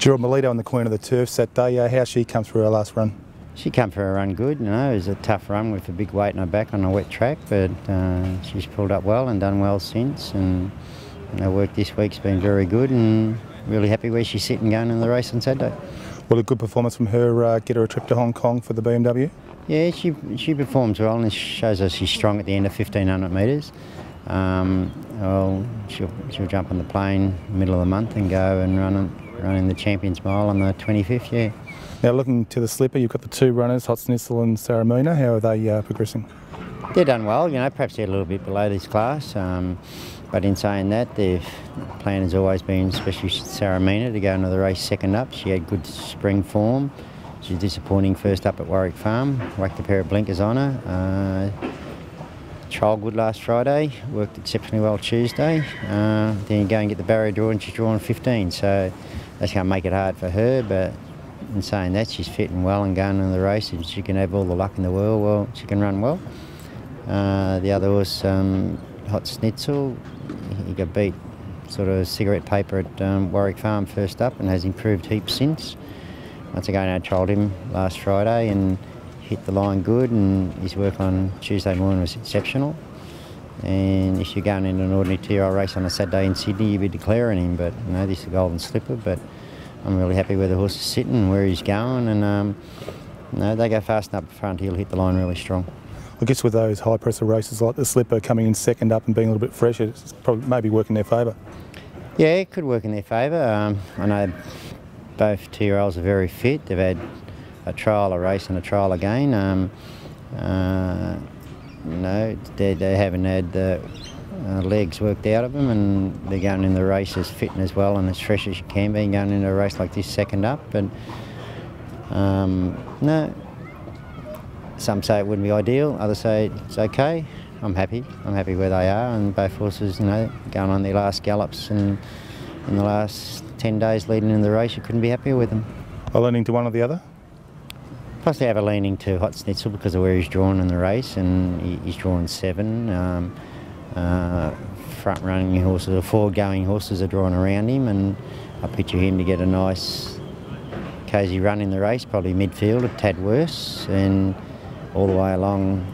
Gerald, Melito on the Queen of the Turf Saturday. How she come through her last run? She come for a run good, you know. It was a tough run with a big weight in her back on a wet track, but she's pulled up well and done well since. And her work this week's been very good, and really happy where she's sitting going in the race on Saturday. Well, a good performance from her get her a trip to Hong Kong for the BMW. Yeah, she performs well, and shows us she's strong at the end of 1,500 metres. Well, she'll jump on the plane middle of the month and go and run in the Champions Mile on the 25th. Yeah. Now, looking to the slipper, you've got the two runners, Hot Schnitzel and Saramina. How are they progressing? They've done well, you know. Perhaps they're a little bit below this class, but in saying that, the plan has always been, especially Saramina, to go into the race second up. She had good spring form. She was disappointing first up at Warwick Farm. Whacked a pair of blinkers on her. Trial good last Friday, worked exceptionally well Tuesday. Then you go and get the barrier draw, and she's drawn 15, so that's going to make it hard for her. But in saying that, she's fitting well and going into the race. If she can have all the luck in the world, well, she can run well. The other horse, Hot Schnitzel, he got beat sort of cigarette paper at Warwick Farm first up and has improved heaps since. Once again, I trialled him last Friday and hit the line good, and his work on Tuesday morning was exceptional. And if you're going in an ordinary TR race on a Saturday in Sydney, you'd be declaring him, but you know, this is a golden slipper. But I'm really happy where the horse is sitting and where he's going, and you know, they go fast enough up front, he'll hit the line really strong. I guess with those high pressure races like the slipper coming in second up and being a little bit fresher, it's probably maybe work in their favour. Yeah, it could work in their favour. I know both two-year-olds are very fit. They've had a trial, a race and a trial again. You know, they haven't had the legs worked out of them, and they're going in the race as fit and as well and as fresh as you can be going into a race like this second up. But no, some say it wouldn't be ideal, others say it's okay. I'm happy where they are, and both horses, you know, going on their last gallops, and in the last 10 days leading in the race, you couldn't be happier with them. Are leaning to one or the other? Plus they have a leaning to Hot Schnitzel because of where he's drawn in the race, and he's drawn 7. Front-running horses, or forward-going horses are drawn around him, and I picture him to get a nice, cosy run in the race, probably midfield, a tad worse, and all the way along,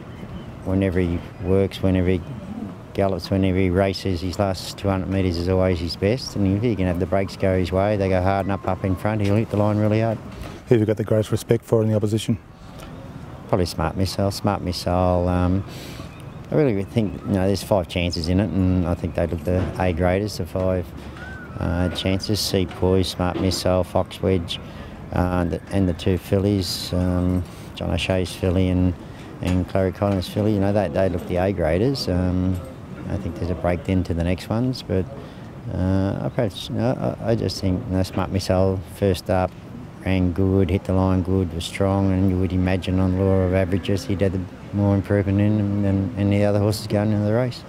whenever he works, whenever he gallops, whenever he races, his last 200 metres is always his best, and if he can have the brakes go his way, they go hard and up in front, he'll hit the line really hard. Who have you got the greatest respect for in the opposition? Probably Smart Missile. I really think, you know, there's 5 chances in it, and I think they look the A graders, the 5 chances. Sea Poise, Smart Missile, Fox Wedge, and the 2 fillies, John O'Shea's filly and Clary Collins' filly. You know, they look the A graders. I think there's a break then to the next ones, but I just think, you know, Smart Missile first up, ran good, hit the line good, was strong, and you would imagine on law of averages he'd have more improvement in him than any other horses going into the race.